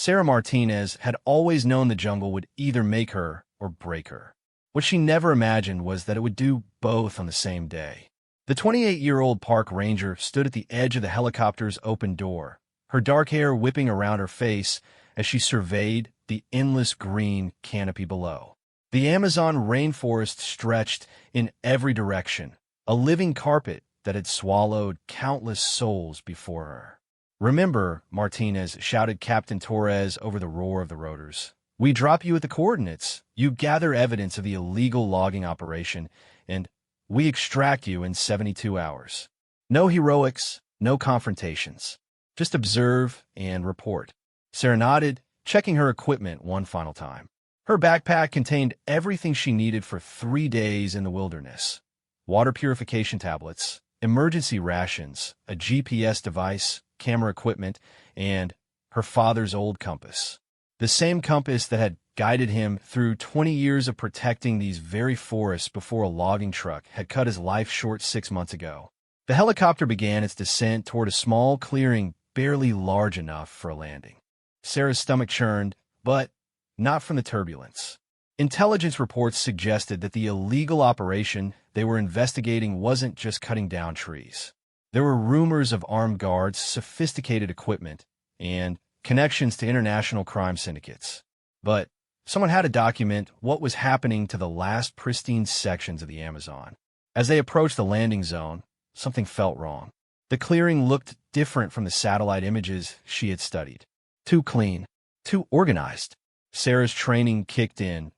Sarah Martinez had always known the jungle would either make her or break her. What she never imagined was that it would do both on the same day. The 28-year-old park ranger stood at the edge of the helicopter's open door, her dark hair whipping around her face as she surveyed the endless green canopy below. The Amazon rainforest stretched in every direction, a living carpet that had swallowed countless souls before her. "Remember," Martinez shouted Captain Torres over the roar of the rotors. "We drop you at the coordinates. You gather evidence of the illegal logging operation, and we extract you in 72 hours. No heroics, no confrontations. Just observe and report." Sarah nodded, checking her equipment one final time. Her backpack contained everything she needed for 3 days in the wilderness: water purification tablets, emergency rations, a GPS device, camera equipment, and her father's old compass. The same compass that had guided him through 20 years of protecting these very forests before a logging truck had cut his life short 6 months ago. The helicopter began its descent toward a small clearing barely large enough for a landing. Sarah's stomach churned, but not from the turbulence. Intelligence reports suggested that the illegal operation they were investigating wasn't just cutting down trees. There were rumors of armed guards, sophisticated equipment, and connections to international crime syndicates. But someone had to document what was happening to the last pristine sections of the Amazon. As they approached the landing zone, something felt wrong. The clearing looked different from the satellite images she had studied. Too clean, too organized. Sarah's training kicked in,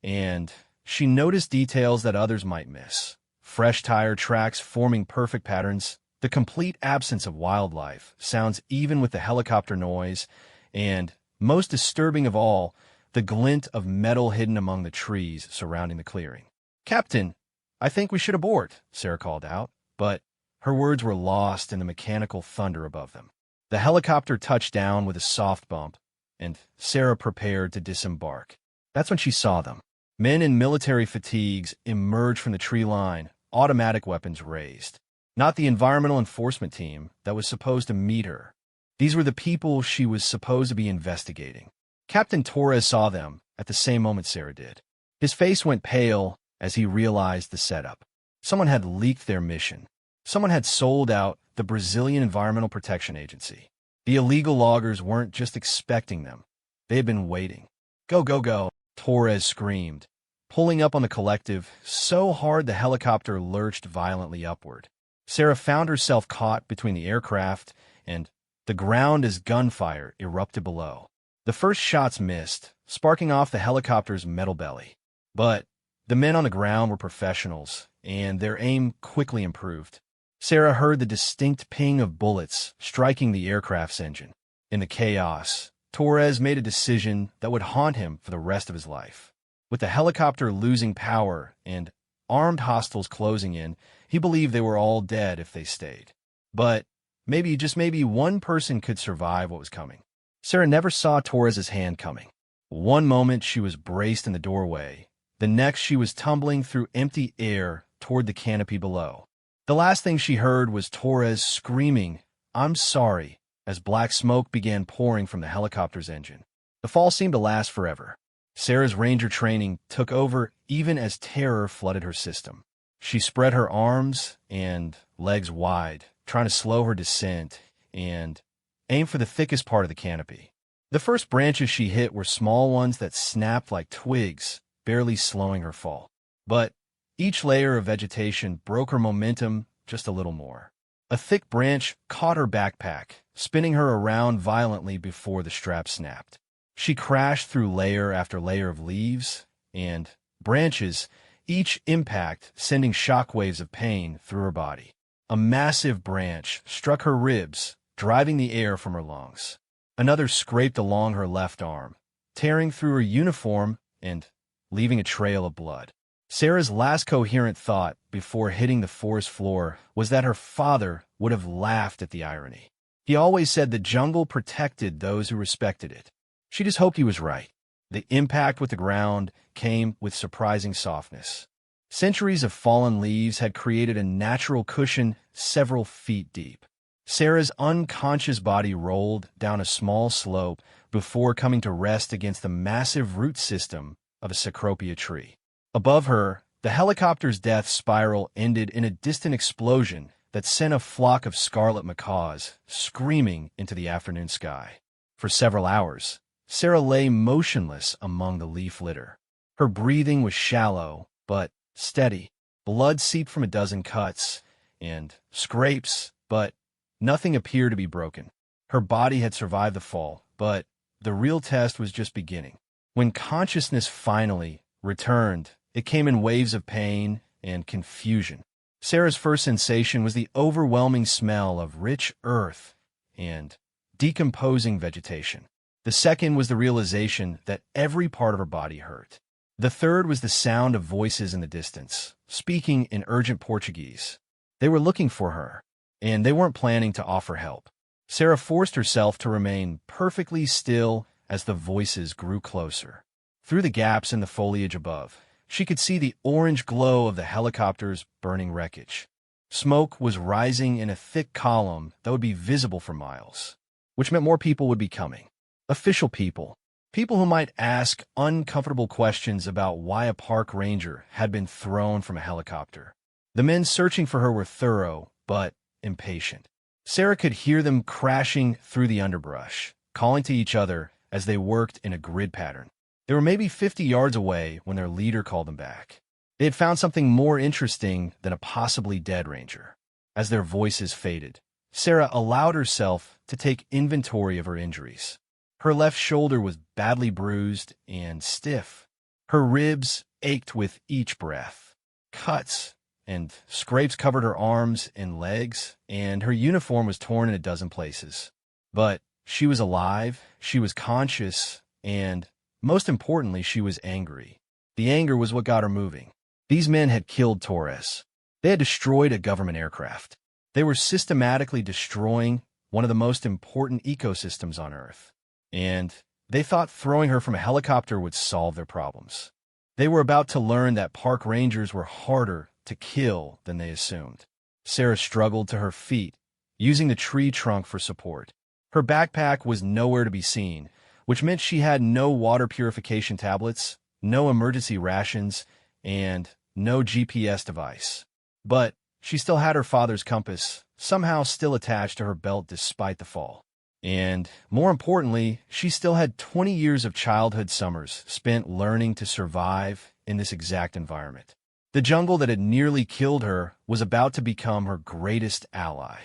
and she noticed details that others might miss. Fresh tire tracks forming perfect patterns, the complete absence of wildlife, sounds even with the helicopter noise, and, most disturbing of all, the glint of metal hidden among the trees surrounding the clearing. "Captain, I think we should abort," Sarah called out, but her words were lost in the mechanical thunder above them. The helicopter touched down with a soft bump, and Sarah prepared to disembark. That's when she saw them. Men in military fatigues emerged from the tree line, automatic weapons raised. Not the environmental enforcement team that was supposed to meet her. These were the people she was supposed to be investigating. Captain Torres saw them at the same moment Sarah did. His face went pale as he realized the setup. Someone had leaked their mission. Someone had sold out the Brazilian Environmental Protection Agency. The illegal loggers weren't just expecting them. They had been waiting. "Go, go, go," Torres screamed, pulling up on the collective so hard the helicopter lurched violently upward. Sarah found herself caught between the aircraft and the ground as gunfire erupted below. The first shots missed, sparking off the helicopter's metal belly. But the men on the ground were professionals, and their aim quickly improved. Sarah heard the distinct ping of bullets striking the aircraft's engine. In the chaos, Torres made a decision that would haunt him for the rest of his life. With the helicopter losing power and armed hostiles closing in, he believed they were all dead if they stayed. But maybe, just maybe, one person could survive what was coming. Sarah never saw Torres's hand coming. One moment she was braced in the doorway. The next she was tumbling through empty air toward the canopy below. The last thing she heard was Torres screaming, "I'm sorry," as black smoke began pouring from the helicopter's engine. The fall seemed to last forever. Sarah's ranger training took over even as terror flooded her system. She spread her arms and legs wide, trying to slow her descent, and aimed for the thickest part of the canopy. The first branches she hit were small ones that snapped like twigs, barely slowing her fall. But each layer of vegetation broke her momentum just a little more. A thick branch caught her backpack, spinning her around violently before the strap snapped. She crashed through layer after layer of leaves and branches, each impact sending shockwaves of pain through her body. A massive branch struck her ribs, driving the air from her lungs. Another scraped along her left arm, tearing through her uniform and leaving a trail of blood. Sarah's last coherent thought before hitting the forest floor was that her father would have laughed at the irony. He always said the jungle protected those who respected it. She just hoped he was right. The impact with the ground came with surprising softness. Centuries of fallen leaves had created a natural cushion several feet deep. Sarah's unconscious body rolled down a small slope before coming to rest against the massive root system of a cecropia tree. Above her, the helicopter's death spiral ended in a distant explosion that sent a flock of scarlet macaws screaming into the afternoon sky. For several hours, Sarah lay motionless among the leaf litter. Her breathing was shallow, but steady. Blood seeped from a dozen cuts and scrapes, but nothing appeared to be broken. Her body had survived the fall, but the real test was just beginning. When consciousness finally returned, it came in waves of pain and confusion. Sarah's first sensation was the overwhelming smell of rich earth and decomposing vegetation. The second was the realization that every part of her body hurt. The third was the sound of voices in the distance, speaking in urgent Portuguese. They were looking for her, and they weren't planning to offer help. Sarah forced herself to remain perfectly still as the voices grew closer. Through the gaps in the foliage above, she could see the orange glow of the helicopter's burning wreckage. Smoke was rising in a thick column that would be visible for miles, which meant more people would be coming. Official people. People who might ask uncomfortable questions about why a park ranger had been thrown from a helicopter. The men searching for her were thorough, but impatient. Sarah could hear them crashing through the underbrush, calling to each other as they worked in a grid pattern. They were maybe 50 yards away when their leader called them back. They had found something more interesting than a possibly dead ranger. As their voices faded, Sarah allowed herself to take inventory of her injuries. Her left shoulder was badly bruised and stiff. Her ribs ached with each breath. Cuts and scrapes covered her arms and legs, and her uniform was torn in a dozen places. But she was alive, she was conscious, and most importantly, she was angry. The anger was what got her moving. These men had killed Torres. They had destroyed a government aircraft. They were systematically destroying one of the most important ecosystems on Earth. And they thought throwing her from a helicopter would solve their problems. They were about to learn that park rangers were harder to kill than they assumed. Sarah struggled to her feet, using the tree trunk for support. Her backpack was nowhere to be seen, which meant she had no water purification tablets, no emergency rations, and no GPS device. But she still had her father's compass, somehow still attached to her belt despite the fall. And, more importantly, she still had 20 years of childhood summers spent learning to survive in this exact environment. The jungle that had nearly killed her was about to become her greatest ally.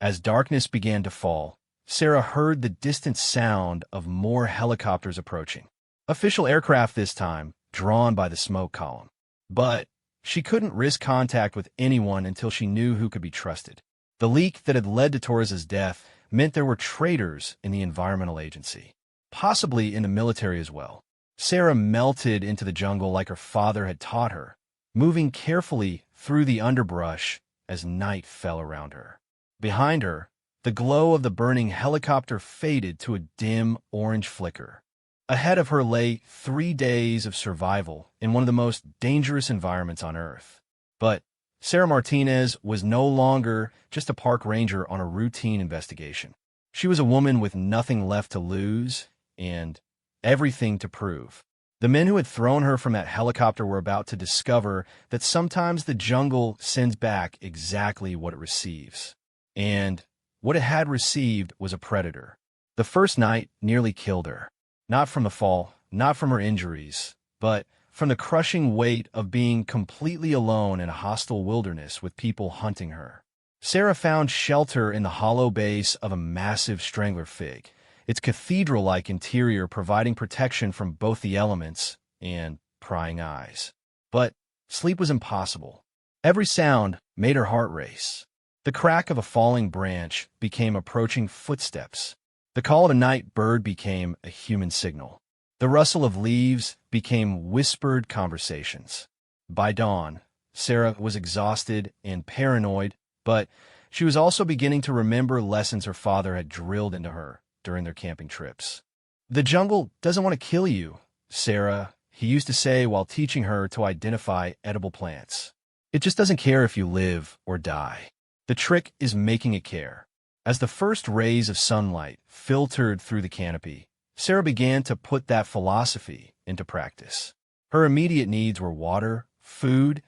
As darkness began to fall, Sarah heard the distant sound of more helicopters approaching. Official aircraft this time, drawn by the smoke column. But she couldn't risk contact with anyone until she knew who could be trusted. The leak that had led to Torres's death meant there were traitors in the environmental agency, possibly in the military as well. Sarah melted into the jungle like her father had taught her, moving carefully through the underbrush as night fell around her. Behind her, the glow of the burning helicopter faded to a dim orange flicker. Ahead of her lay 3 days of survival in one of the most dangerous environments on Earth. But Sarah Martinez was no longer just a park ranger on a routine investigation. She was a woman with nothing left to lose and everything to prove. The men who had thrown her from that helicopter were about to discover that sometimes the jungle sends back exactly what it receives. And what it had received was a predator. The first night nearly killed her. Not from the fall, not from her injuries, but from the crushing weight of being completely alone in a hostile wilderness with people hunting her. Sarah found shelter in the hollow base of a massive strangler fig, its cathedral-like interior providing protection from both the elements and prying eyes. But sleep was impossible. Every sound made her heart race. The crack of a falling branch became approaching footsteps. The call of a night bird became a human signal. The rustle of leaves became whispered conversations. By dawn, Sarah was exhausted and paranoid, but she was also beginning to remember lessons her father had drilled into her during their camping trips. "The jungle doesn't want to kill you, Sarah," he used to say while teaching her to identify edible plants. "It just doesn't care if you live or die. The trick is making it care." As the first rays of sunlight filtered through the canopy, Sarah began to put that philosophy into practice. Her immediate needs were water, food,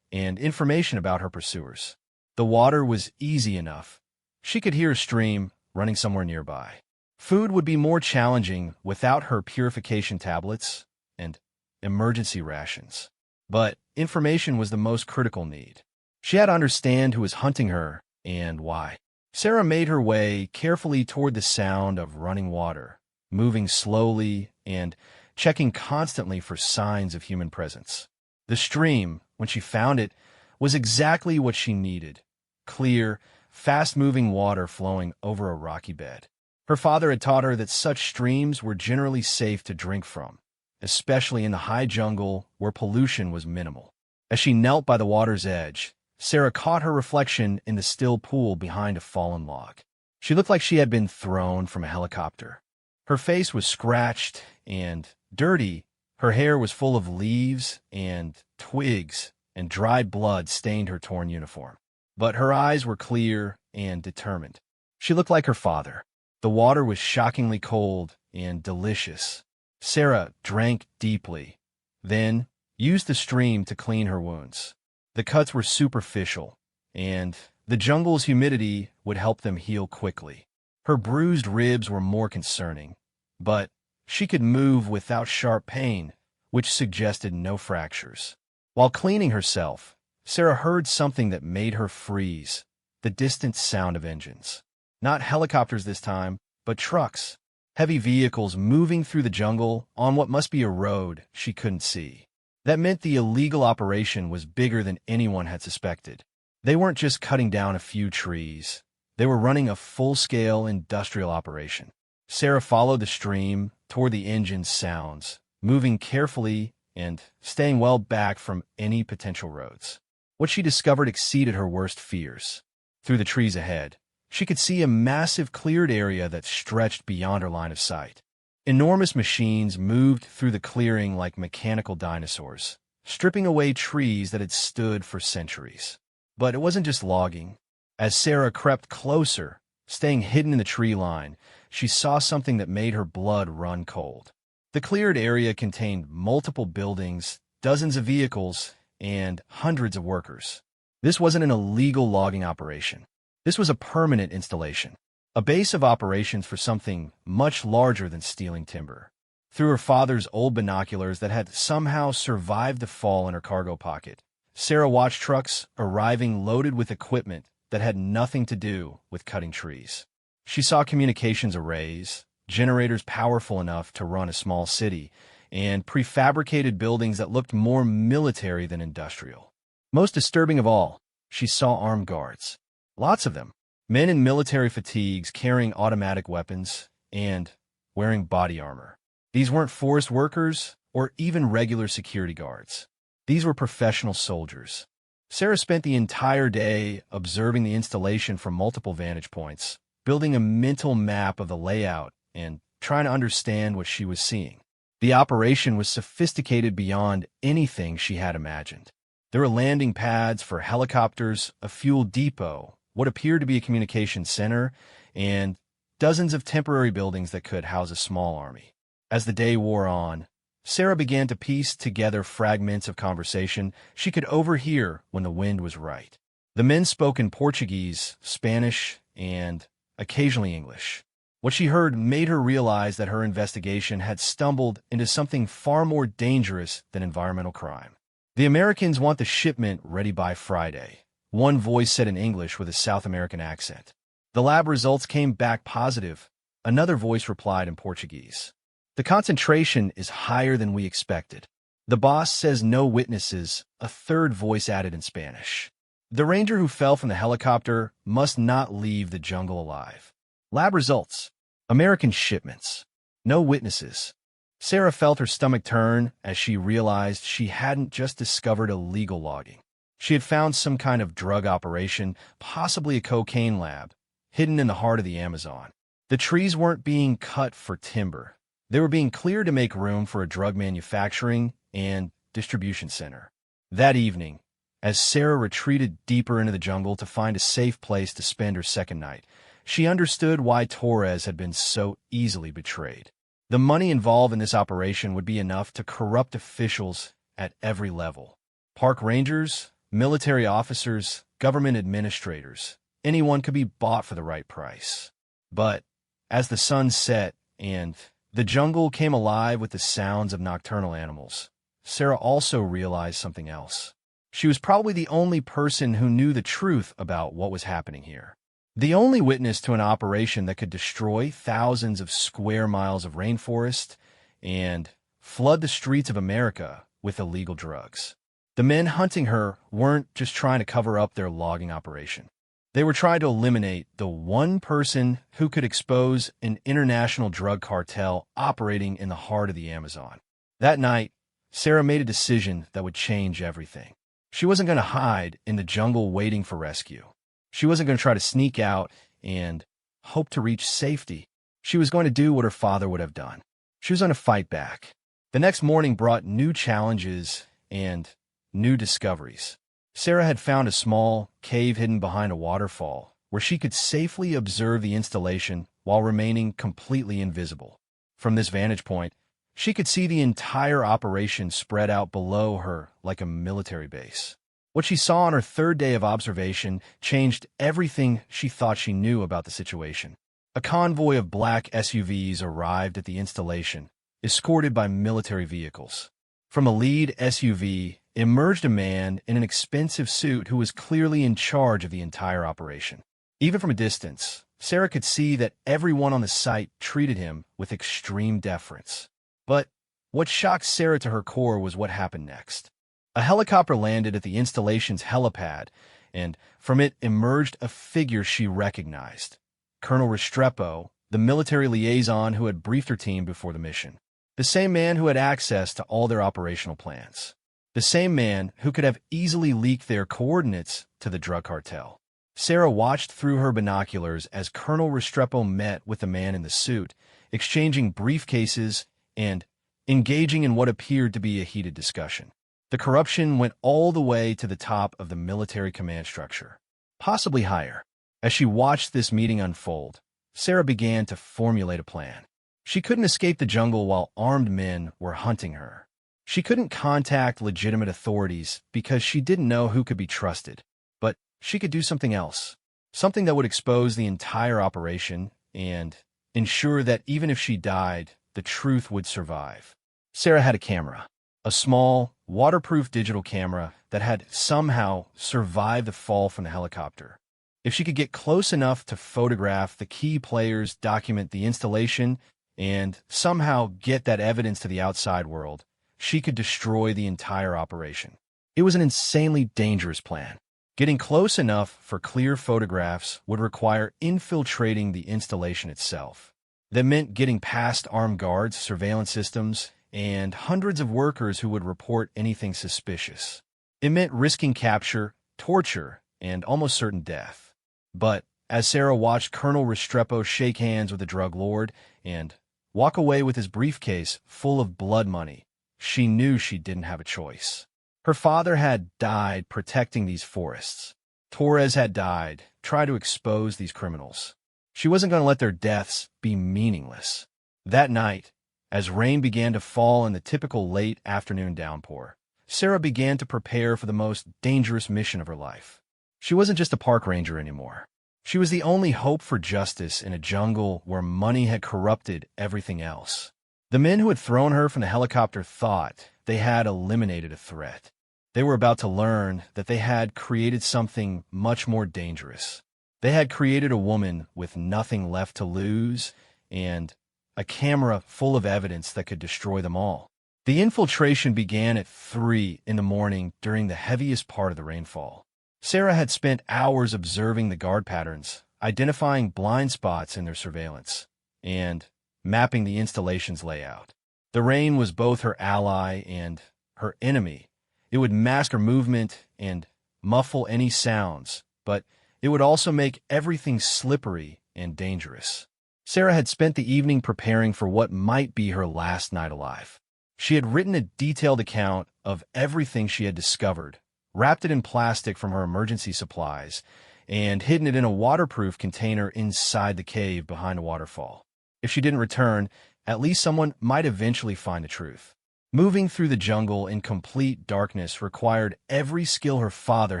and information about her pursuers. The water was easy enough. She could hear a stream running somewhere nearby. Food would be more challenging without her purification tablets and emergency rations. But information was the most critical need. She had to understand who was hunting her and why. Sarah made her way carefully toward the sound of running water, moving slowly and checking constantly for signs of human presence. The stream, when she found it, was exactly what she needed: clear, fast-moving water flowing over a rocky bed. Her father had taught her that such streams were generally safe to drink from, especially in the high jungle where pollution was minimal. As she knelt by the water's edge, Sarah caught her reflection in the still pool behind a fallen log. She looked like she had been thrown from a helicopter. Her face was scratched and dirty. Her hair was full of leaves and twigs, and dried blood stained her torn uniform. But her eyes were clear and determined. She looked like her father. The water was shockingly cold and delicious. Sarah drank deeply, then used the stream to clean her wounds. The cuts were superficial, and the jungle's humidity would help them heal quickly. Her bruised ribs were more concerning, but she could move without sharp pain, which suggested no fractures. While cleaning herself, Sarah heard something that made her freeze: the distant sound of engines. Not helicopters this time, but trucks. Heavy vehicles moving through the jungle on what must be a road she couldn't see. That meant the illegal operation was bigger than anyone had suspected. They weren't just cutting down a few trees. They were running a full-scale industrial operation. Sarah followed the stream toward the engine's sounds, moving carefully and staying well back from any potential roads. What she discovered exceeded her worst fears. Through the trees ahead, she could see a massive cleared area that stretched beyond her line of sight. Enormous machines moved through the clearing like mechanical dinosaurs, stripping away trees that had stood for centuries. But it wasn't just logging. As Sarah crept closer, staying hidden in the tree line, she saw something that made her blood run cold. The cleared area contained multiple buildings, dozens of vehicles, and hundreds of workers. This wasn't an illegal logging operation. This was a permanent installation, a base of operations for something much larger than stealing timber. Through her father's old binoculars that had somehow survived the fall in her cargo pocket, Sarah watched trucks arriving loaded with equipment that had nothing to do with cutting trees. She saw communications arrays, generators powerful enough to run a small city, and prefabricated buildings that looked more military than industrial. Most disturbing of all, she saw armed guards. Lots of them. Men in military fatigues carrying automatic weapons and wearing body armor. These weren't forest workers or even regular security guards. These were professional soldiers. Sarah spent the entire day observing the installation from multiple vantage points, building a mental map of the layout and trying to understand what she was seeing. The operation was sophisticated beyond anything she had imagined. There were landing pads for helicopters, a fuel depot, what appeared to be a communications center, and dozens of temporary buildings that could house a small army. As the day wore on, Sarah began to piece together fragments of conversation she could overhear when the wind was right. The men spoke in Portuguese, Spanish, and occasionally English. What she heard made her realize that her investigation had stumbled into something far more dangerous than environmental crime. The Americans want the shipment ready by Friday, one voice said in English with a South American accent. The lab results came back positive, another voice replied in Portuguese. The concentration is higher than we expected. The boss says no witnesses, a third voice added in Spanish. The ranger who fell from the helicopter must not leave the jungle alive. Lab results. American shipments. No witnesses. Sarah felt her stomach turn as she realized she hadn't just discovered illegal logging. She had found some kind of drug operation, possibly a cocaine lab, hidden in the heart of the Amazon. The trees weren't being cut for timber. They were being cleared to make room for a drug manufacturing and distribution center. That evening, as Sarah retreated deeper into the jungle to find a safe place to spend her second night, she understood why Torres had been so easily betrayed. The money involved in this operation would be enough to corrupt officials at every level. Park rangers, military officers, government administrators. Anyone could be bought for the right price. But as the sun set and the jungle came alive with the sounds of nocturnal animals, Sarah also realized something else. She was probably the only person who knew the truth about what was happening here. The only witness to an operation that could destroy thousands of square miles of rainforest and flood the streets of America with illegal drugs. The men hunting her weren't just trying to cover up their logging operation. They were trying to eliminate the one person who could expose an international drug cartel operating in the heart of the Amazon. That night, Sarah made a decision that would change everything. She wasn't going to hide in the jungle waiting for rescue. She wasn't going to try to sneak out and hope to reach safety. She was going to do what her father would have done. She was going to fight back. The next morning brought new challenges and new discoveries. Sarah had found a small cave hidden behind a waterfall where she could safely observe the installation while remaining completely invisible. From this vantage point, she could see the entire operation spread out below her like a military base. What she saw on her third day of observation changed everything she thought she knew about the situation. A convoy of black SUVs arrived at the installation, escorted by military vehicles. From a lead SUV emerged a man in an expensive suit who was clearly in charge of the entire operation. Even from a distance, Sarah could see that everyone on the site treated him with extreme deference. But what shocked Sarah to her core was what happened next. A helicopter landed at the installation's helipad, and from it emerged a figure she recognized. Colonel Restrepo, the military liaison who had briefed her team before the mission. The same man who had access to all their operational plans. The same man who could have easily leaked their coordinates to the drug cartel. Sarah watched through her binoculars as Colonel Restrepo met with the man in the suit, exchanging briefcases and engaging in what appeared to be a heated discussion. The corruption went all the way to the top of the military command structure, possibly higher. As she watched this meeting unfold, Sarah began to formulate a plan. She couldn't escape the jungle while armed men were hunting her. She couldn't contact legitimate authorities because she didn't know who could be trusted. But she could do something else, something that would expose the entire operation and ensure that even if she died, the truth would survive. Sarah had a camera, a small, waterproof digital camera that had somehow survived the fall from the helicopter. If she could get close enough to photograph the key players, document the installation, and somehow get that evidence to the outside world, she could destroy the entire operation. It was an insanely dangerous plan. Getting close enough for clear photographs would require infiltrating the installation itself. That meant getting past armed guards, surveillance systems, and hundreds of workers who would report anything suspicious. It meant risking capture, torture, and almost certain death. But as Sarah watched Colonel Restrepo shake hands with the drug lord and walk away with his briefcase full of blood money, she knew she didn't have a choice. Her father had died protecting these forests. Torres had died trying to expose these criminals. She wasn't going to let their deaths be meaningless. That night, as rain began to fall in the typical late afternoon downpour, Sarah began to prepare for the most dangerous mission of her life. She wasn't just a park ranger anymore. She was the only hope for justice in a jungle where money had corrupted everything else. The men who had thrown her from the helicopter thought they had eliminated a threat. They were about to learn that they had created something much more dangerous. They had created a woman with nothing left to lose and a camera full of evidence that could destroy them all. The infiltration began at 3 in the morning during the heaviest part of the rainfall. Sarah had spent hours observing the guard patterns, identifying blind spots in their surveillance, and mapping the installation's layout. The rain was both her ally and her enemy. It would mask her movement and muffle any sounds, but it would also make everything slippery and dangerous. Sarah had spent the evening preparing for what might be her last night alive. She had written a detailed account of everything she had discovered, wrapped it in plastic from her emergency supplies, and hidden it in a waterproof container inside the cave behind a waterfall. If she didn't return, at least someone might eventually find the truth. Moving through the jungle in complete darkness required every skill her father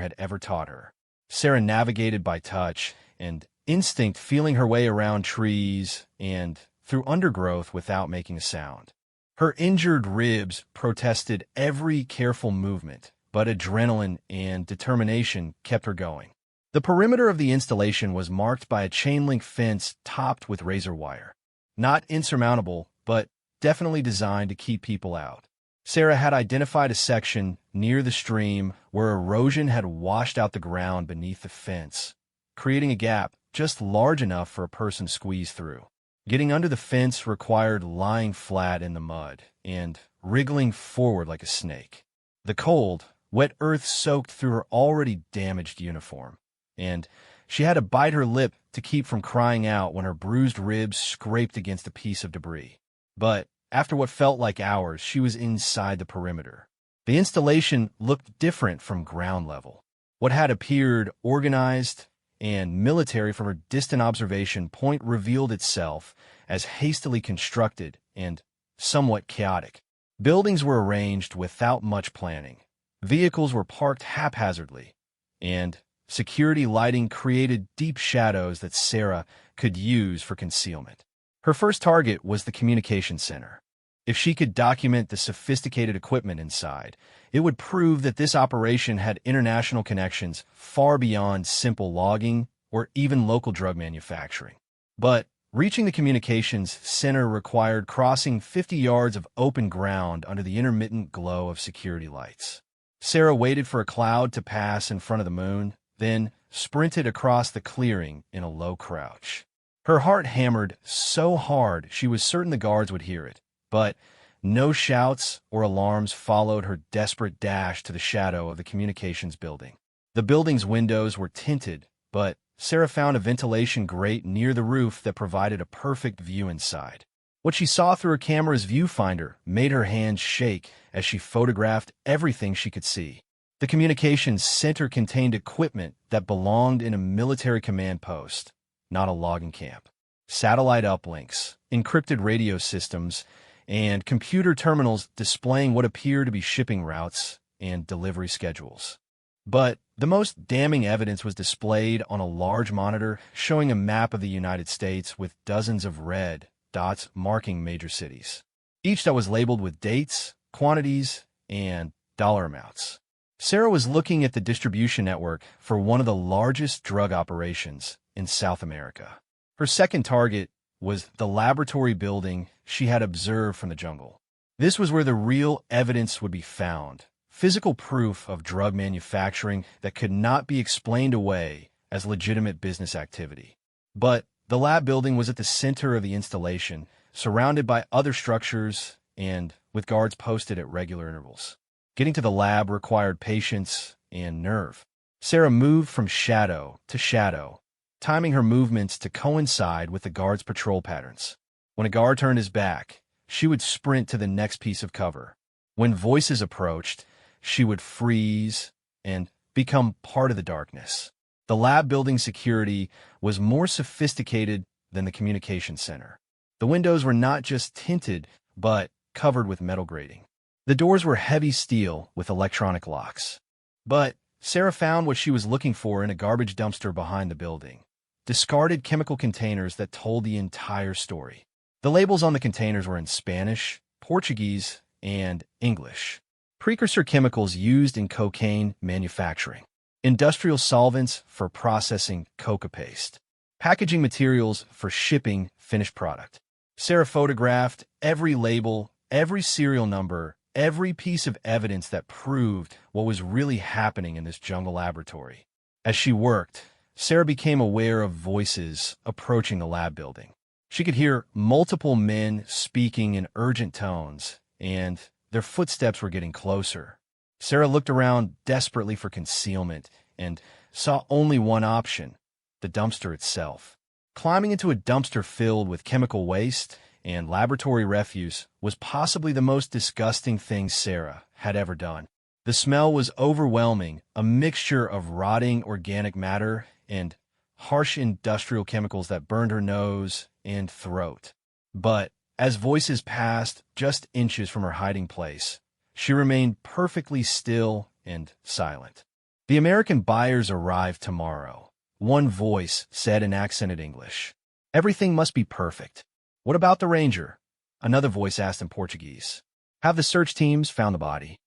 had ever taught her. Sarah navigated by touch and instinct, feeling her way around trees and through undergrowth without making a sound. Her injured ribs protested every careful movement, but adrenaline and determination kept her going. The perimeter of the installation was marked by a chain-link fence topped with razor wire. Not insurmountable, but definitely designed to keep people out. Sarah had identified a section near the stream where erosion had washed out the ground beneath the fence, creating a gap just large enough for a person to squeeze through. Getting under the fence required lying flat in the mud and wriggling forward like a snake. The cold, wet earth soaked through her already damaged uniform, and she had to bite her lip to keep from crying out when her bruised ribs scraped against a piece of debris. But after what felt like hours, she was inside the perimeter. The installation looked different from ground level. What had appeared organized and military from her distant observation point revealed itself as hastily constructed and somewhat chaotic. Buildings were arranged without much planning. Vehicles were parked haphazardly, and security lighting created deep shadows that Sarah could use for concealment. Her first target was the communication center. If she could document the sophisticated equipment inside, it would prove that this operation had international connections far beyond simple logging or even local drug manufacturing. But reaching the communications center required crossing 50 yards of open ground under the intermittent glow of security lights. Sarah waited for a cloud to pass in front of the moon, then sprinted across the clearing in a low crouch. Her heart hammered so hard she was certain the guards would hear it, but no shouts or alarms followed her desperate dash to the shadow of the communications building. The building's windows were tinted, but Sarah found a ventilation grate near the roof that provided a perfect view inside. What she saw through her camera's viewfinder made her hands shake as she photographed everything she could see. The communications center contained equipment that belonged in a military command post, not a logging camp. Satellite uplinks, encrypted radio systems, and computer terminals displaying what appeared to be shipping routes and delivery schedules. But the most damning evidence was displayed on a large monitor showing a map of the United States with dozens of red dots marking major cities, each that was labeled with dates, quantities, and dollar amounts. Sarah was looking at the distribution network for one of the largest drug operations in South America. Her second target was the laboratory building she had observed from the jungle. This was where the real evidence would be found, physical proof of drug manufacturing that could not be explained away as legitimate business activity. But the lab building was at the center of the installation, surrounded by other structures and with guards posted at regular intervals. Getting to the lab required patience and nerve. Sarah moved from shadow to shadow, timing her movements to coincide with the guard's patrol patterns. When a guard turned his back, she would sprint to the next piece of cover. When voices approached, she would freeze and become part of the darkness. The lab building security was more sophisticated than the communication center. The windows were not just tinted, but covered with metal grating. The doors were heavy steel with electronic locks. But Sarah found what she was looking for in a garbage dumpster behind the building. Discarded chemical containers that told the entire story. The labels on the containers were in Spanish, Portuguese, and English. Precursor chemicals used in cocaine manufacturing. Industrial solvents for processing coca paste. Packaging materials for shipping finished product. Sarah photographed every label, every serial number, every piece of evidence that proved what was really happening in this jungle laboratory. As she worked, Sarah became aware of voices approaching the lab building. She could hear multiple men speaking in urgent tones, and their footsteps were getting closer. Sarah looked around desperately for concealment and saw only one option, the dumpster itself. Climbing into a dumpster filled with chemical waste and laboratory refuse was possibly the most disgusting thing Sarah had ever done. The smell was overwhelming, a mixture of rotting organic matter and harsh industrial chemicals that burned her nose and throat. But as voices passed just inches from her hiding place, she remained perfectly still and silent. "The American buyers arrive tomorrow," one voice said in accented English. "Everything must be perfect." "What about the ranger?" another voice asked in Portuguese. "Have the search teams found the body?"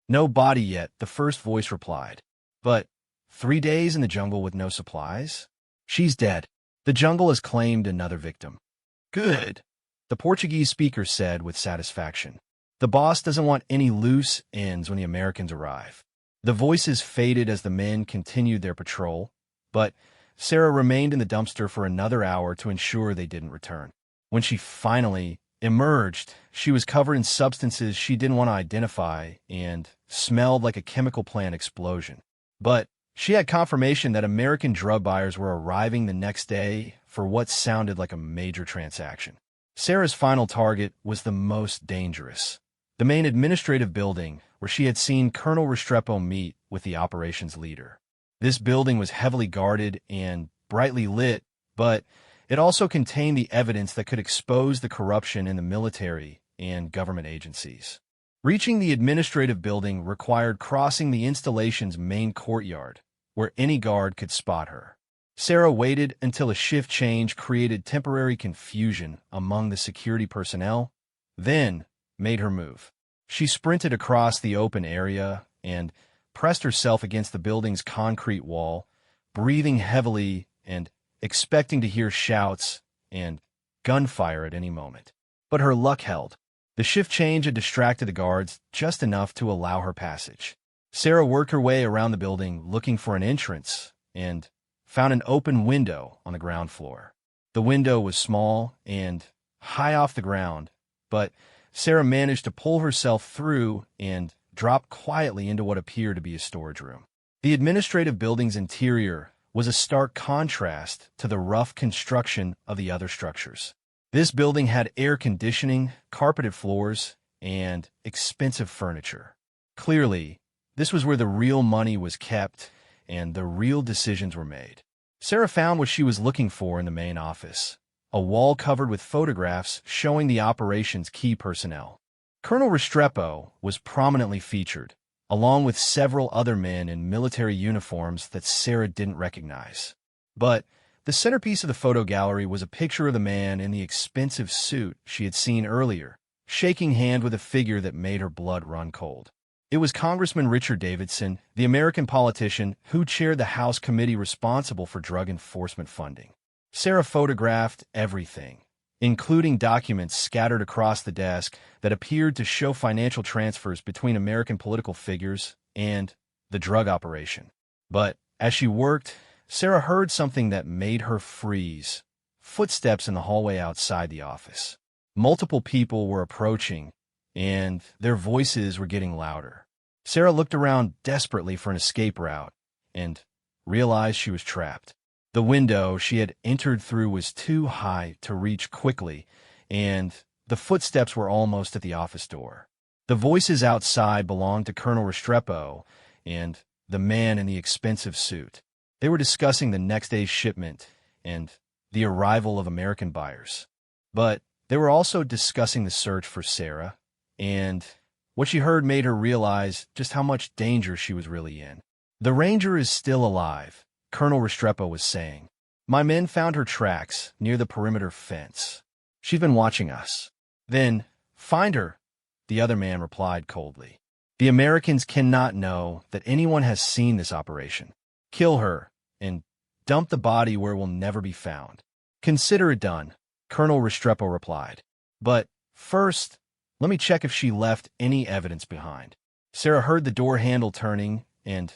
"No body yet," the first voice replied. "But 3 days in the jungle with no supplies?" "She's dead. The jungle has claimed another victim." "Good," the Portuguese speaker said with satisfaction. "The boss doesn't want any loose ends when the Americans arrive." The voices faded as the men continued their patrol, but Sarah remained in the dumpster for another hour to ensure they didn't return. When she finally emerged, she was covered in substances she didn't want to identify and smelled like a chemical plant explosion. But she had confirmation that American drug buyers were arriving the next day for what sounded like a major transaction. Sarah's final target was the most dangerous: the main administrative building, where she had seen Colonel Restrepo meet with the operations leader. This building was heavily guarded and brightly lit, but it also contained the evidence that could expose the corruption in the military and government agencies. Reaching the administrative building required crossing the installation's main courtyard, where any guard could spot her. Sarah waited until a shift change created temporary confusion among the security personnel, then made her move. She sprinted across the open area and pressed herself against the building's concrete wall, breathing heavily and expecting to hear shouts and gunfire at any moment. But her luck held. The shift change had distracted the guards just enough to allow her passage. Sarah worked her way around the building looking for an entrance and found an open window on the ground floor. The window was small and high off the ground, but Sarah managed to pull herself through and drop quietly into what appeared to be a storage room. The administrative building's interior was a stark contrast to the rough construction of the other structures. This building had air conditioning, carpeted floors, and expensive furniture. Clearly, this was where the real money was kept and the real decisions were made. Sarah found what she was looking for in the main office: a wall covered with photographs showing the operation's key personnel. Colonel Restrepo was prominently featured, along with several other men in military uniforms that Sarah didn't recognize. But the centerpiece of the photo gallery was a picture of the man in the expensive suit she had seen earlier, shaking hand with a figure that made her blood run cold. It was Congressman Richard Davidson, the American politician who chaired the House committee responsible for drug enforcement funding. Sarah photographed everything, including documents scattered across the desk that appeared to show financial transfers between American political figures and the drug operation. But as she worked, Sarah heard something that made her freeze: footsteps in the hallway outside the office. Multiple people were approaching, and their voices were getting louder. Sarah looked around desperately for an escape route and realized she was trapped. The window she had entered through was too high to reach quickly, and the footsteps were almost at the office door. The voices outside belonged to Colonel Restrepo and the man in the expensive suit. They were discussing the next day's shipment and the arrival of American buyers. But they were also discussing the search for Sarah, and what she heard made her realize just how much danger she was really in. "The ranger is still alive," Colonel Restrepo was saying. "My men found her tracks near the perimeter fence. She's been watching us." "Then find her," the other man replied coldly. "The Americans cannot know that anyone has seen this operation. Kill her and dump the body where it will never be found." "Consider it done," Colonel Restrepo replied. "But first, let me check if she left any evidence behind." Sarah heard the door handle turning and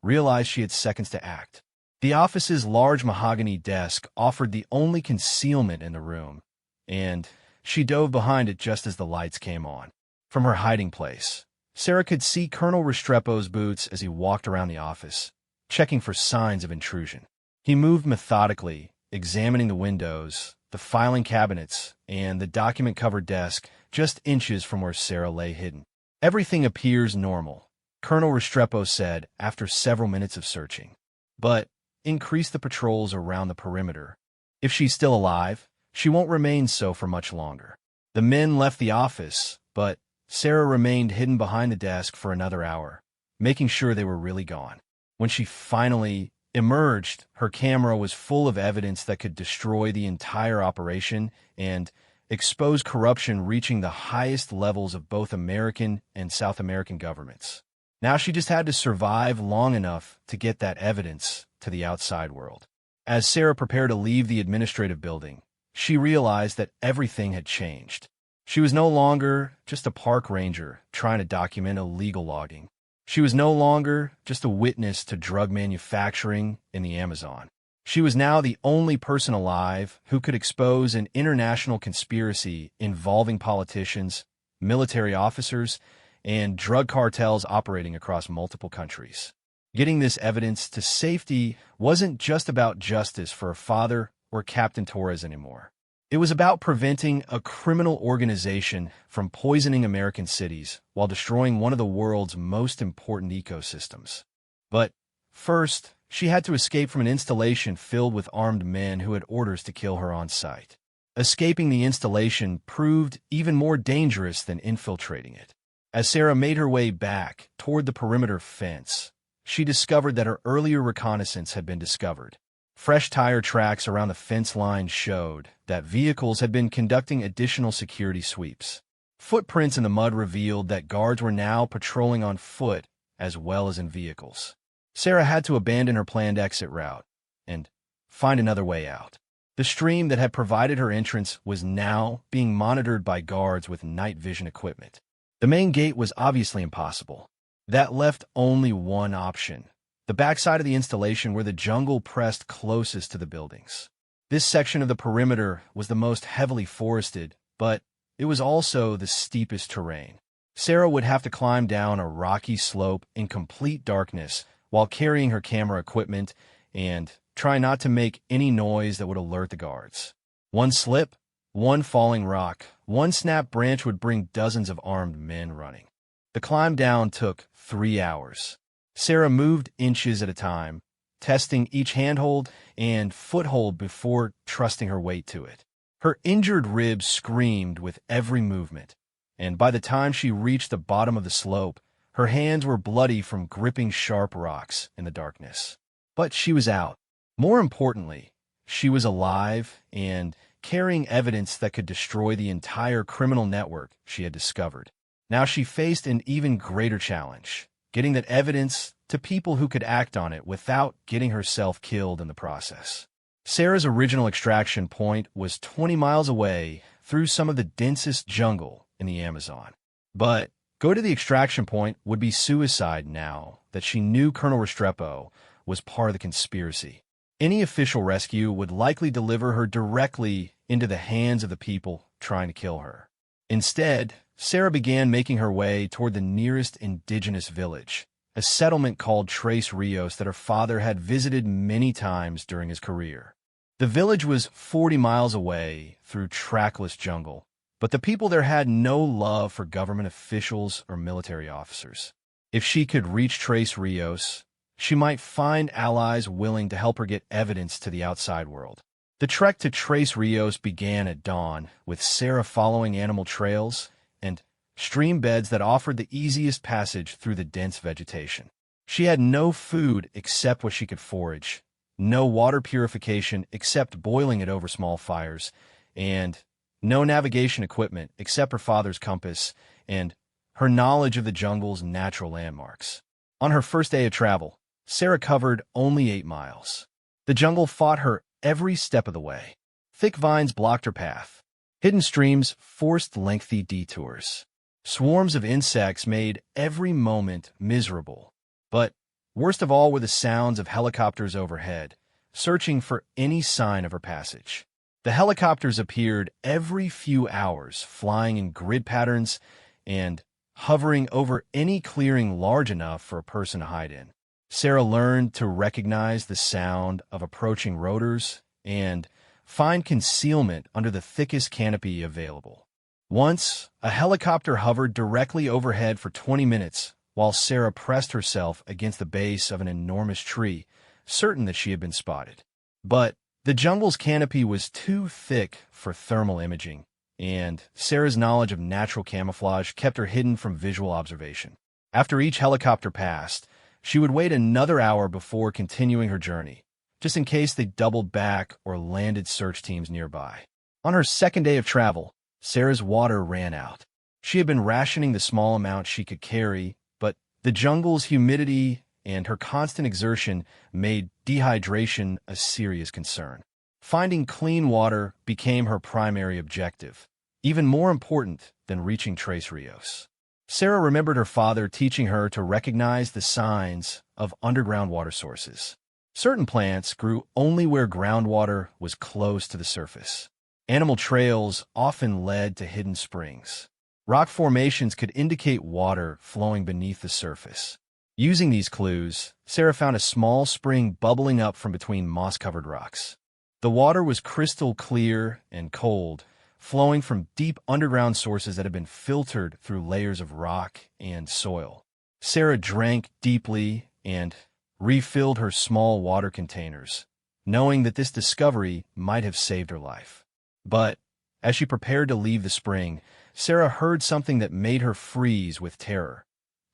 realized she had seconds to act. The office's large mahogany desk offered the only concealment in the room, and she dove behind it just as the lights came on. From her hiding place, Sarah could see Colonel Restrepo's boots as he walked around the office, checking for signs of intrusion. He moved methodically, examining the windows, the filing cabinets, and the document-covered desk just inches from where Sarah lay hidden. "Everything appears normal," Colonel Restrepo said after several minutes of searching. But increase the patrols around the perimeter. If she's still alive, she won't remain so for much longer. The men left the office, but Sarah remained hidden behind the desk for another hour, making sure they were really gone. When she finally emerged, her camera was full of evidence that could destroy the entire operation and expose corruption reaching the highest levels of both American and South American governments. Now she just had to survive long enough to get that evidence to the outside world. As Sarah prepared to leave the administrative building, she realized that everything had changed. She was no longer just a park ranger trying to document illegal logging. She was no longer just a witness to drug manufacturing in the Amazon. She was now the only person alive who could expose an international conspiracy involving politicians, military officers, and drug cartels operating across multiple countries. Getting this evidence to safety wasn't just about justice for her father or Captain Torres anymore. It was about preventing a criminal organization from poisoning American cities while destroying one of the world's most important ecosystems. But first, she had to escape from an installation filled with armed men who had orders to kill her on sight. Escaping the installation proved even more dangerous than infiltrating it. As Sarah made her way back toward the perimeter fence, she discovered that her earlier reconnaissance had been discovered. Fresh tire tracks around the fence line showed that vehicles had been conducting additional security sweeps. Footprints in the mud revealed that guards were now patrolling on foot as well as in vehicles. Sarah had to abandon her planned exit route and find another way out. The stream that had provided her entrance was now being monitored by guards with night vision equipment. The main gate was obviously impossible. That left only one option: the backside of the installation where the jungle pressed closest to the buildings. This section of the perimeter was the most heavily forested, but it was also the steepest terrain. Sarah would have to climb down a rocky slope in complete darkness while carrying her camera equipment and try not to make any noise that would alert the guards. One slip, one falling rock, one snapped branch would bring dozens of armed men running. The climb down took 3 hours. Sarah moved inches at a time, testing each handhold and foothold before trusting her weight to it. Her injured ribs screamed with every movement, and by the time she reached the bottom of the slope, her hands were bloody from gripping sharp rocks in the darkness. But she was out. More importantly, she was alive and carrying evidence that could destroy the entire criminal network she had discovered. Now she faced an even greater challenge: getting that evidence to people who could act on it without getting herself killed in the process. Sarah's original extraction point was 20 miles away through some of the densest jungle in the Amazon. But go to the extraction point would be suicide now that she knew Colonel Restrepo was part of the conspiracy. Any official rescue would likely deliver her directly into the hands of the people trying to kill her. Instead, Sarah began making her way toward the nearest indigenous village, a settlement called Tres Rios that her father had visited many times during his career. The village was 40 miles away through trackless jungle, but the people there had no love for government officials or military officers. If she could reach Tres Rios, she might find allies willing to help her get evidence to the outside world. The trek to Tres Rios began at dawn, with Sarah following animal trails and stream beds that offered the easiest passage through the dense vegetation. She had no food except what she could forage, no water purification except boiling it over small fires, and no navigation equipment except her father's compass and her knowledge of the jungle's natural landmarks. On her first day of travel, Sarah covered only 8 miles. The jungle fought her every step of the way. Thick vines blocked her path. Hidden streams forced lengthy detours. Swarms of insects made every moment miserable. But worst of all were the sounds of helicopters overhead, searching for any sign of her passage. The helicopters appeared every few hours, flying in grid patterns and hovering over any clearing large enough for a person to hide in. Sarah learned to recognize the sound of approaching rotors and find concealment under the thickest canopy available. Once, a helicopter hovered directly overhead for 20 minutes while Sarah pressed herself against the base of an enormous tree, certain that she had been spotted. But the jungle's canopy was too thick for thermal imaging, and Sarah's knowledge of natural camouflage kept her hidden from visual observation. After each helicopter passed, she would wait another hour before continuing her journey, just in case they doubled back or landed search teams nearby. On her second day of travel, Sarah's water ran out. She had been rationing the small amount she could carry, but the jungle's humidity and her constant exertion made dehydration a serious concern. Finding clean water became her primary objective, even more important than reaching Tres Rios. Sarah remembered her father teaching her to recognize the signs of underground water sources. Certain plants grew only where groundwater was close to the surface. Animal trails often led to hidden springs. Rock formations could indicate water flowing beneath the surface. Using these clues, Sarah found a small spring bubbling up from between moss-covered rocks. The water was crystal clear and cold, flowing from deep underground sources that had been filtered through layers of rock and soil. Sarah drank deeply and refilled her small water containers, knowing that this discovery might have saved her life. But as she prepared to leave the spring, Sarah heard something that made her freeze with terror.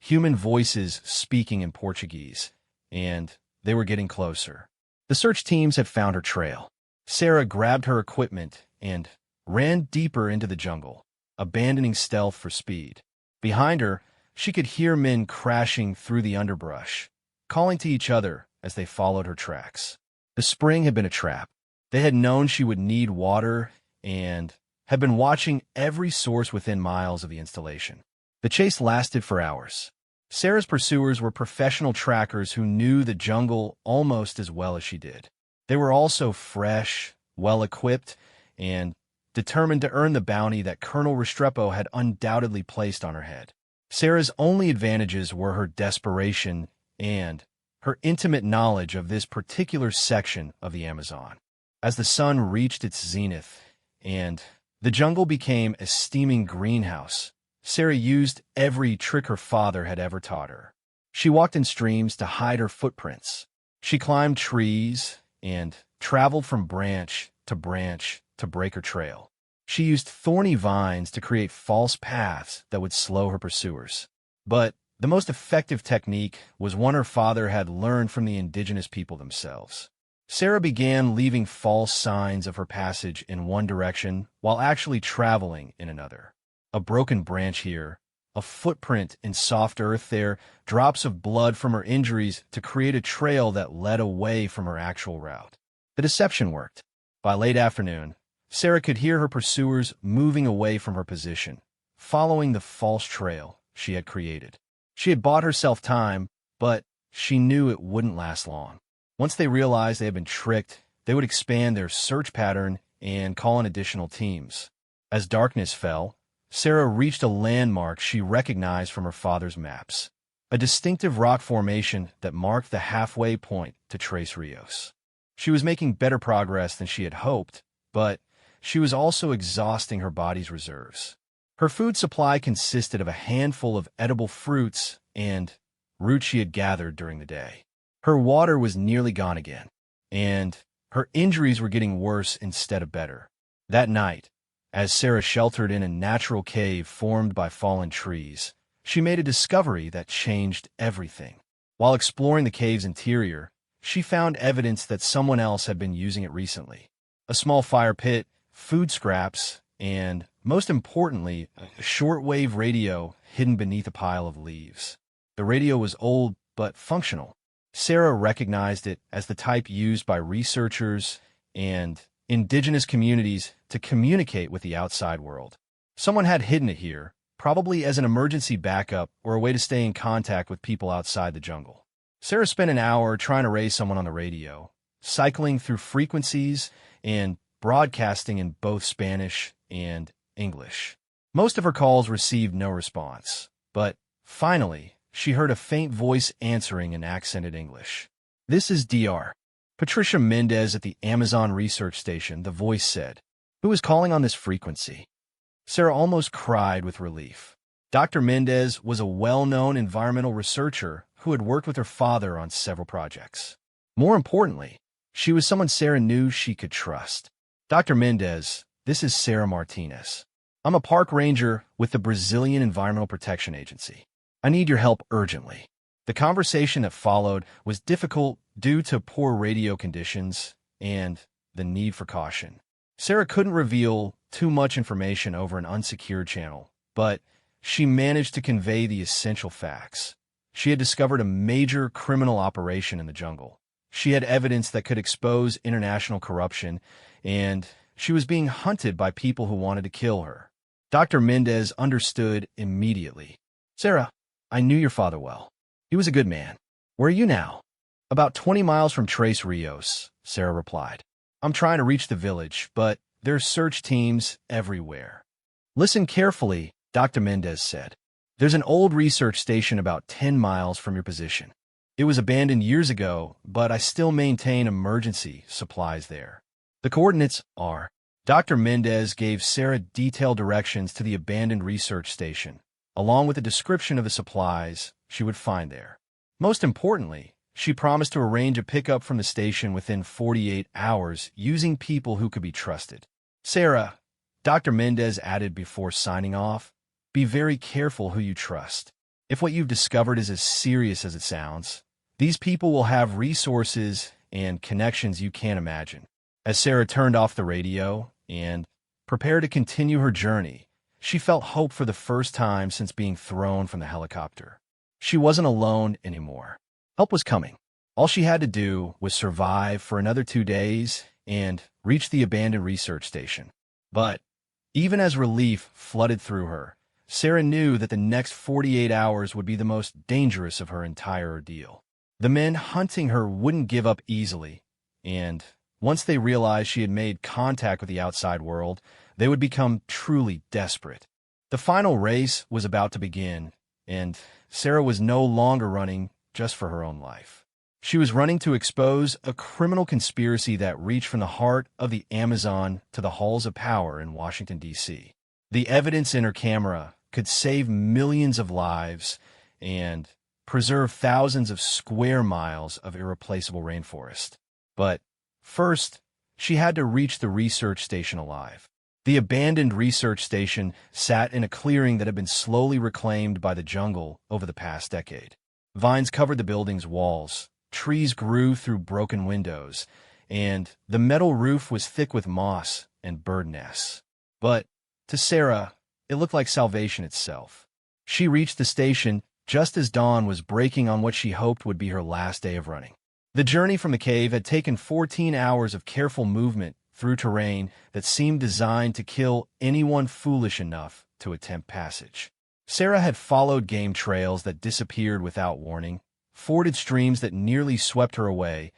Human voices speaking in Portuguese, and they were getting closer. The search teams had found her trail. Sarah grabbed her equipment and ran deeper into the jungle, abandoning stealth for speed. Behind her, she could hear men crashing through the underbrush, calling to each other as they followed her tracks. The spring had been a trap. They had known she would need water and had been watching every source within miles of the installation. The chase lasted for hours. Sarah's pursuers were professional trackers who knew the jungle almost as well as she did. They were also fresh, well-equipped, and determined to earn the bounty that Colonel Restrepo had undoubtedly placed on her head. Sarah's only advantages were her desperation and her intimate knowledge of this particular section of the Amazon. As the sun reached its zenith and the jungle became a steaming greenhouse, Sarah used every trick her father had ever taught her. She walked in streams to hide her footprints. She climbed trees and traveled from branch to break her trail. She used thorny vines to create false paths that would slow her pursuers. But the most effective technique was one her father had learned from the indigenous people themselves. Sarah began leaving false signs of her passage in one direction while actually traveling in another. A broken branch here, a footprint in soft earth there, drops of blood from her injuries to create a trail that led away from her actual route. The deception worked. By late afternoon, Sarah could hear her pursuers moving away from her position, following the false trail she had created. She had bought herself time, but she knew it wouldn't last long. Once they realized they had been tricked, they would expand their search pattern and call in additional teams. As darkness fell, Sarah reached a landmark she recognized from her father's maps, a distinctive rock formation that marked the halfway point to Tres Rios. She was making better progress than she had hoped, but she was also exhausting her body's reserves. Her food supply consisted of a handful of edible fruits and roots she had gathered during the day. Her water was nearly gone again, and her injuries were getting worse instead of better. That night, as Sarah sheltered in a natural cave formed by fallen trees, she made a discovery that changed everything. While exploring the cave's interior, she found evidence that someone else had been using it recently. A small fire pit, food scraps, and, most importantly, a shortwave radio hidden beneath a pile of leaves. The radio was old but functional. Sarah recognized it as the type used by researchers and indigenous communities to communicate with the outside world. Someone had hidden it here, probably as an emergency backup or a way to stay in contact with people outside the jungle. Sarah spent an hour trying to raise someone on the radio, cycling through frequencies and broadcasting in both Spanish and English. Most of her calls received no response, but finally, she heard a faint voice answering in accented English. "This is Dr. Patricia Mendez at the Amazon Research Station," the voice said. "Who is calling on this frequency?" Sarah almost cried with relief. Dr. Mendez was a well-known environmental researcher who had worked with her father on several projects. More importantly, she was someone Sarah knew she could trust. Dr. Mendez, this is Sarah Martinez. I'm a park ranger with the Brazilian Environmental Protection Agency. I need your help urgently. The conversation that followed was difficult due to poor radio conditions and the need for caution. Sarah couldn't reveal too much information over an unsecured channel, but she managed to convey the essential facts. She had discovered a major criminal operation in the jungle. She had evidence that could expose international corruption, and she was being hunted by people who wanted to kill her. Dr. Mendez understood immediately. Sarah, I knew your father well. He was a good man. Where are you now? About 20 miles from Tres Rios, Sarah replied. I'm trying to reach the village, but there's search teams everywhere. Listen carefully, Dr. Mendez said. There's an old research station about 10 miles from your position. It was abandoned years ago, but I still maintain emergency supplies there. The coordinates are... Dr. Mendez gave Sarah detailed directions to the abandoned research station, along with a description of the supplies she would find there. Most importantly, she promised to arrange a pickup from the station within 48 hours using people who could be trusted. Sarah, Dr. Mendez added before signing off, be very careful who you trust. If what you've discovered is as serious as it sounds, these people will have resources and connections you can't imagine. As Sarah turned off the radio and prepared to continue her journey, she felt hope for the first time since being thrown from the helicopter. She wasn't alone anymore. Help was coming. All she had to do was survive for another 2 days and reach the abandoned research station. But even as relief flooded through her, Sarah knew that the next 48 hours would be the most dangerous of her entire ordeal. The men hunting her wouldn't give up easily, and once they realized she had made contact with the outside world, they would become truly desperate. The final race was about to begin, and Sarah was no longer running just for her own life. She was running to expose a criminal conspiracy that reached from the heart of the Amazon to the halls of power in Washington, D.C. The evidence in her camera could save millions of lives and preserve thousands of square miles of irreplaceable rainforest. But first, she had to reach the research station alive. The abandoned research station sat in a clearing that had been slowly reclaimed by the jungle over the past decade. Vines covered the building's walls, trees grew through broken windows, and the metal roof was thick with moss and bird nests. But to Sarah, it looked like salvation itself. She reached the station just as dawn was breaking on what she hoped would be her last day of running. The journey from the cave had taken 14 hours of careful movement through terrain that seemed designed to kill anyone foolish enough to attempt passage. Sarah had followed game trails that disappeared without warning, forded streams that nearly swept her away,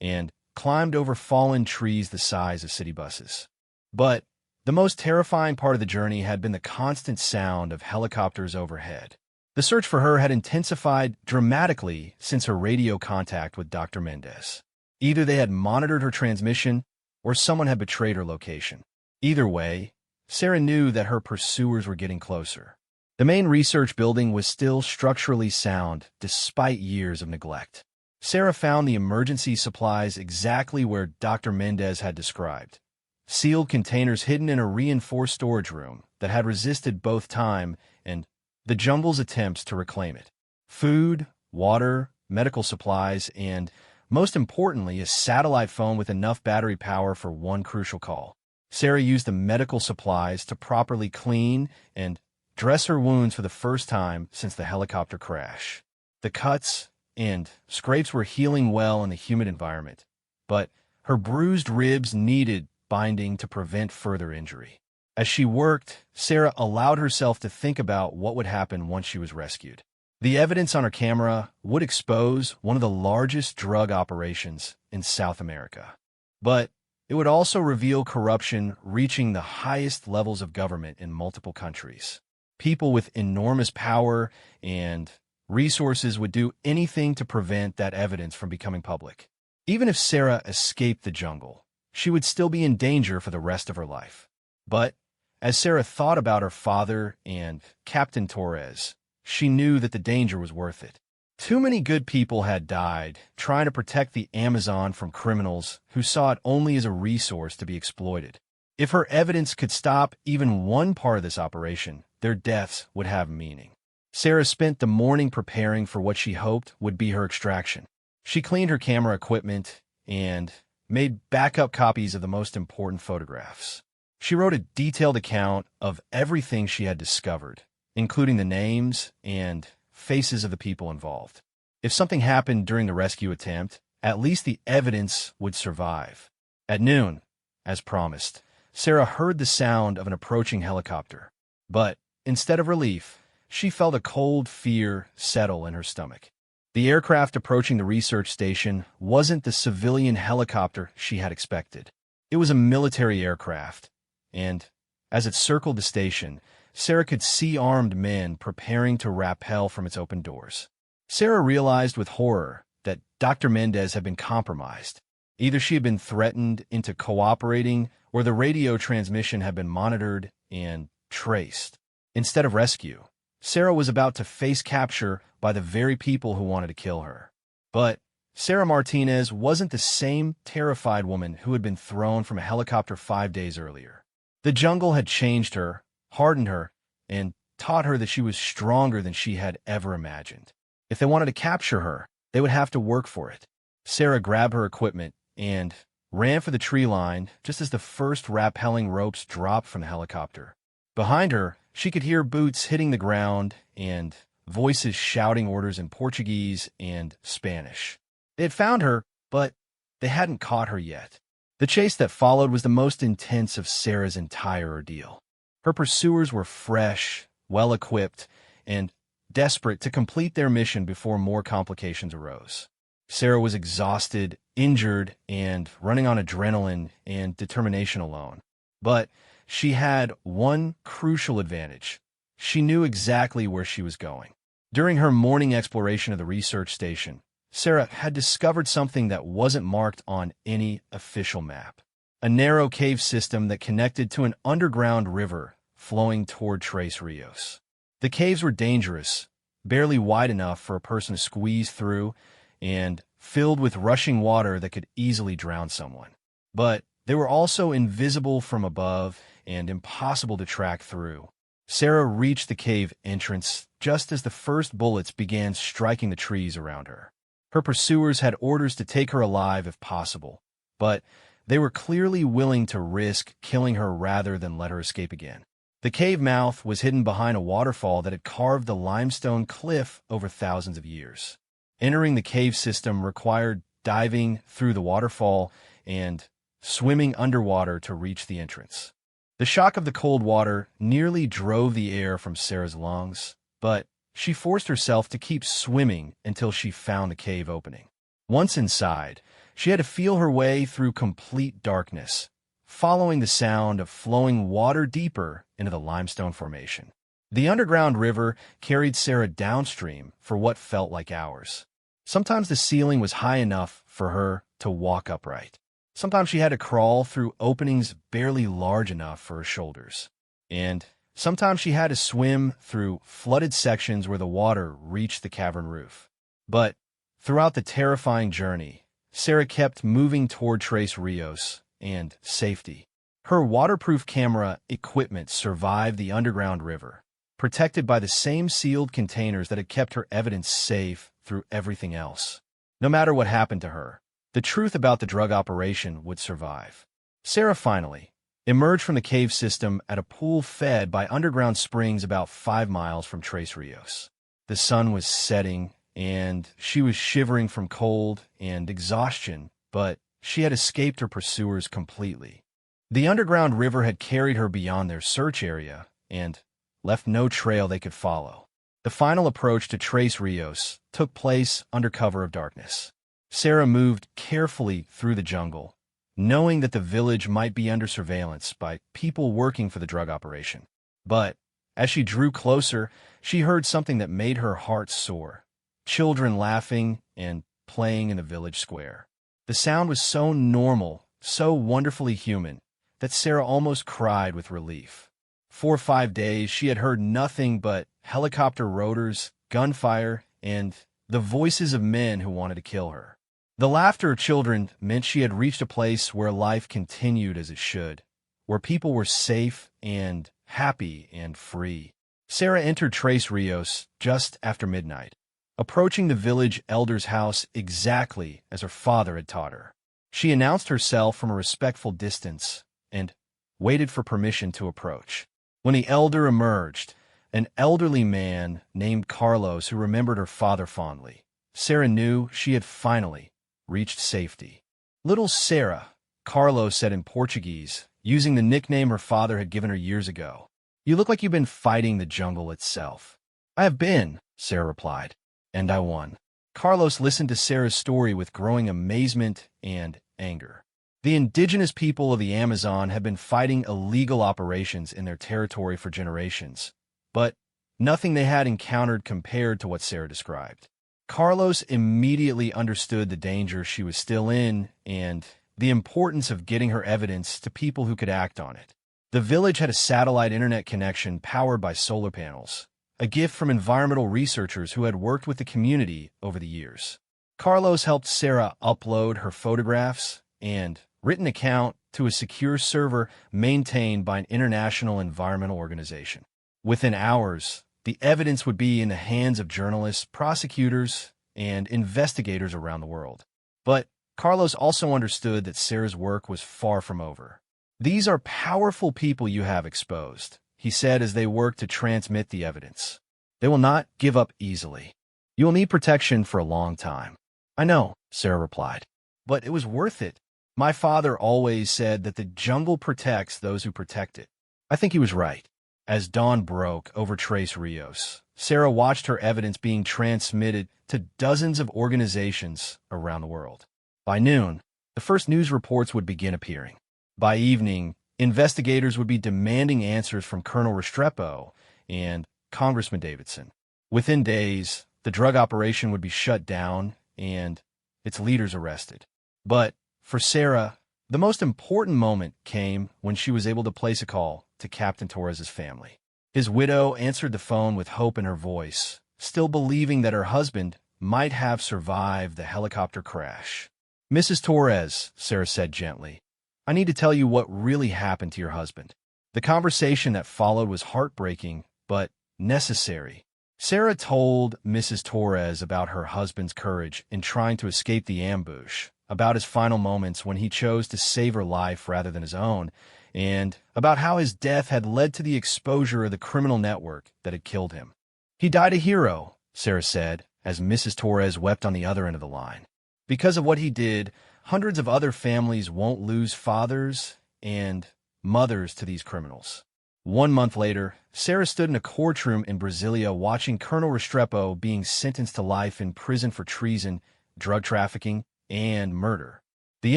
and climbed over fallen trees the size of city buses. But the most terrifying part of the journey had been the constant sound of helicopters overhead. The search for her had intensified dramatically since her radio contact with Dr. Mendez. Either they had monitored her transmission, or someone had betrayed her location. Either way, Sarah knew that her pursuers were getting closer. The main research building was still structurally sound, despite years of neglect. Sarah found the emergency supplies exactly where Dr. Mendez had described. Sealed containers hidden in a reinforced storage room that had resisted both time and the jungle's attempts to reclaim it. Food, water, medical supplies, and, most importantly, a satellite phone with enough battery power for one crucial call. Sarah used the medical supplies to properly clean and dress her wounds for the first time since the helicopter crash. The cuts and scrapes were healing well in the humid environment, but her bruised ribs needed binding to prevent further injury. As she worked, Sarah allowed herself to think about what would happen once she was rescued. The evidence on her camera would expose one of the largest drug operations in South America. But it would also reveal corruption reaching the highest levels of government in multiple countries. People with enormous power and resources would do anything to prevent that evidence from becoming public. Even if Sarah escaped the jungle, she would still be in danger for the rest of her life. But as Sarah thought about her father and Captain Torres, she knew that the danger was worth it. Too many good people had died trying to protect the Amazon from criminals who saw it only as a resource to be exploited. If her evidence could stop even one part of this operation, their deaths would have meaning. Sarah spent the morning preparing for what she hoped would be her extraction. She cleaned her camera equipment and made backup copies of the most important photographs. She wrote a detailed account of everything she had discovered, including the names and faces of the people involved. If something happened during the rescue attempt, at least the evidence would survive. At noon, as promised, Sarah heard the sound of an approaching helicopter. But instead of relief, she felt a cold fear settle in her stomach. The aircraft approaching the research station wasn't the civilian helicopter she had expected. It was a military aircraft, and as it circled the station, Sarah could see armed men preparing to rappel from its open doors. Sarah realized with horror that Dr. Mendez had been compromised. Either she had been threatened into cooperating, or the radio transmission had been monitored and traced. Instead of rescue, Sarah was about to face capture by the very people who wanted to kill her. But Sarah Martinez wasn't the same terrified woman who had been thrown from a helicopter 5 days earlier. The jungle had changed her, hardened her, and taught her that she was stronger than she had ever imagined. If they wanted to capture her, they would have to work for it. Sarah grabbed her equipment and ran for the tree line just as the first rappelling ropes dropped from the helicopter. Behind her, she could hear boots hitting the ground and voices shouting orders in Portuguese and Spanish. They had found her, but they hadn't caught her yet. The chase that followed was the most intense of Sarah's entire ordeal. Her pursuers were fresh, well-equipped, and desperate to complete their mission before more complications arose. Sarah was exhausted, injured, and running on adrenaline and determination alone. But she had one crucial advantage. She knew exactly where she was going. During her morning exploration of the research station, Sarah had discovered something that wasn't marked on any official map. A narrow cave system that connected to an underground river flowing toward Tres Rios. The caves were dangerous, barely wide enough for a person to squeeze through, and filled with rushing water that could easily drown someone. But they were also invisible from above and impossible to track through. Sarah reached the cave entrance just as the first bullets began striking the trees around her. Her pursuers had orders to take her alive if possible, but they were clearly willing to risk killing her rather than let her escape again. The cave mouth was hidden behind a waterfall that had carved the limestone cliff over thousands of years. Entering the cave system required diving through the waterfall and swimming underwater to reach the entrance. The shock of the cold water nearly drove the air from Sarah's lungs, but she forced herself to keep swimming until she found the cave opening. Once inside, she had to feel her way through complete darkness, following the sound of flowing water deeper into the limestone formation. The underground river carried Sarah downstream for what felt like hours. Sometimes the ceiling was high enough for her to walk upright. Sometimes she had to crawl through openings barely large enough for her shoulders. And sometimes she had to swim through flooded sections where the water reached the cavern roof. But throughout the terrifying journey, Sarah kept moving toward Tres Rios and safety. Her waterproof camera equipment survived the underground river, protected by the same sealed containers that had kept her evidence safe through everything else. No matter what happened to her, the truth about the drug operation would survive. Sarah finally emerged from the cave system at a pool fed by underground springs about 5 miles from Tres Rios. The sun was setting, and she was shivering from cold and exhaustion, but she had escaped her pursuers completely. The underground river had carried her beyond their search area and left no trail they could follow. The final approach to Tres Rios took place under cover of darkness. Sarah moved carefully through the jungle, knowing that the village might be under surveillance by people working for the drug operation. But as she drew closer, she heard something that made her heart soar. Children laughing and playing in the village square. The sound was so normal, so wonderfully human, that Sarah almost cried with relief. 4 or 5 days, she had heard nothing but helicopter rotors, gunfire, and the voices of men who wanted to kill her. The laughter of children meant she had reached a place where life continued as it should, where people were safe and happy and free. Sarah entered Tres Rios just after midnight, approaching the village elder's house exactly as her father had taught her. She announced herself from a respectful distance and waited for permission to approach. When the elder emerged, an elderly man named Carlos who remembered her father fondly, Sarah knew she had finally reached safety. "Little Sarah," Carlos said in Portuguese, using the nickname her father had given her years ago. "You look like you've been fighting the jungle itself." "I have been," Sarah replied, "and I won." Carlos listened to Sarah's story with growing amazement and anger. The indigenous people of the Amazon had been fighting illegal operations in their territory for generations, but nothing they had encountered compared to what Sarah described. Carlos immediately understood the danger she was still in and the importance of getting her evidence to people who could act on it. The village had a satellite internet connection powered by solar panels, a gift from environmental researchers who had worked with the community over the years. Carlos helped Sarah upload her photographs and written account to a secure server maintained by an international environmental organization. Within hours, the evidence would be in the hands of journalists, prosecutors, and investigators around the world. But Carlos also understood that Sarah's work was far from over. "These are powerful people you have exposed," he said as they worked to transmit the evidence. "They will not give up easily. You will need protection for a long time." "I know," Sarah replied, "but it was worth it. My father always said that the jungle protects those who protect it." I think he was right. As dawn broke over Tres Rios, Sarah watched her evidence being transmitted to dozens of organizations around the world. By noon, the first news reports would begin appearing. By evening, investigators would be demanding answers from Colonel Restrepo and Congressman Davidson. Within days, the drug operation would be shut down and its leaders arrested. But for Sarah, the most important moment came when she was able to place a call to Captain Torres's family. His widow answered the phone with hope in her voice, still believing that her husband might have survived the helicopter crash. "Mrs. Torres," Sarah said gently, "I need to tell you what really happened to your husband." The conversation that followed was heartbreaking, but necessary. Sarah told Mrs. Torres about her husband's courage in trying to escape the ambush, about his final moments when he chose to save her life rather than his own, and about how his death had led to the exposure of the criminal network that had killed him. "He died a hero," Sarah said, as Mrs. Torres wept on the other end of the line. "Because of what he did, hundreds of other families won't lose fathers and mothers to these criminals." 1 month later, Sarah stood in a courtroom in Brasilia watching Colonel Restrepo being sentenced to life in prison for treason, drug trafficking, and murder. The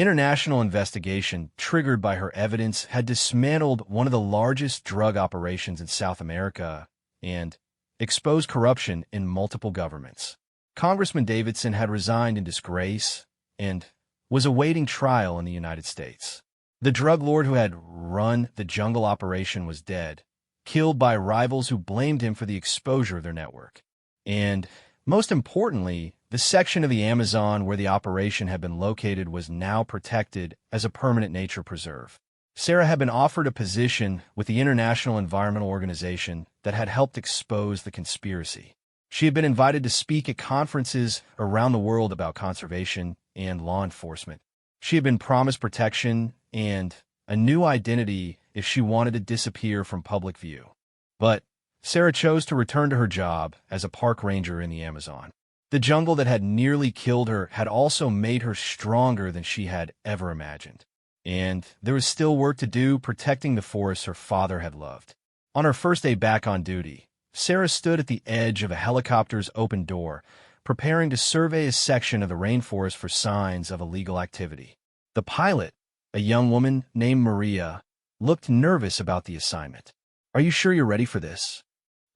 international investigation, triggered by her evidence, had dismantled one of the largest drug operations in South America and exposed corruption in multiple governments. Congressman Davidson had resigned in disgrace and was awaiting trial in the United States. The drug lord who had run the jungle operation was dead, killed by rivals who blamed him for the exposure of their network. And most importantly, the section of the Amazon where the operation had been located was now protected as a permanent nature preserve. Sarah had been offered a position with the International Environmental Organization that had helped expose the conspiracy. She had been invited to speak at conferences around the world about conservation and law enforcement. She had been promised protection and a new identity if she wanted to disappear from public view. But Sarah chose to return to her job as a park ranger in the Amazon. The jungle that had nearly killed her had also made her stronger than she had ever imagined. And there was still work to do protecting the forests her father had loved. On her first day back on duty, Sarah stood at the edge of a helicopter's open door, preparing to survey a section of the rainforest for signs of illegal activity. The pilot, a young woman named Maria, looked nervous about the assignment. "Are you sure you're ready for this?"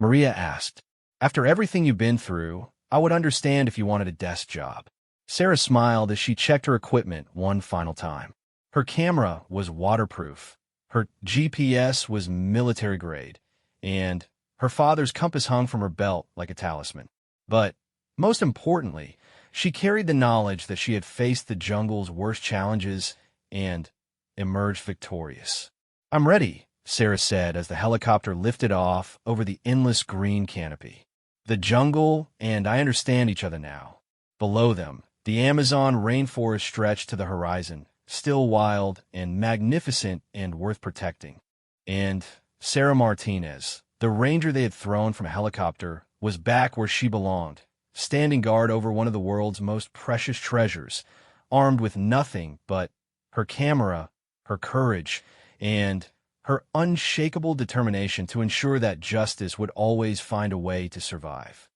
Maria asked. "After everything you've been through, I would understand if you wanted a desk job." Sarah smiled as she checked her equipment one final time. Her camera was waterproof, her GPS was military grade, and her father's compass hung from her belt like a talisman. But Most importantly, she carried the knowledge that she had faced the jungle's worst challenges and emerged victorious. "I'm ready," Sarah said as the helicopter lifted off over the endless green canopy. The jungle and I understand each other now. Below them, the Amazon rainforest stretched to the horizon, still wild and magnificent and worth protecting. And Sarah Martinez, the ranger they had thrown from a helicopter, was back where she belonged, standing guard over one of the world's most precious treasures, armed with nothing but her camera, her courage, and her unshakable determination to ensure that justice would always find a way to survive.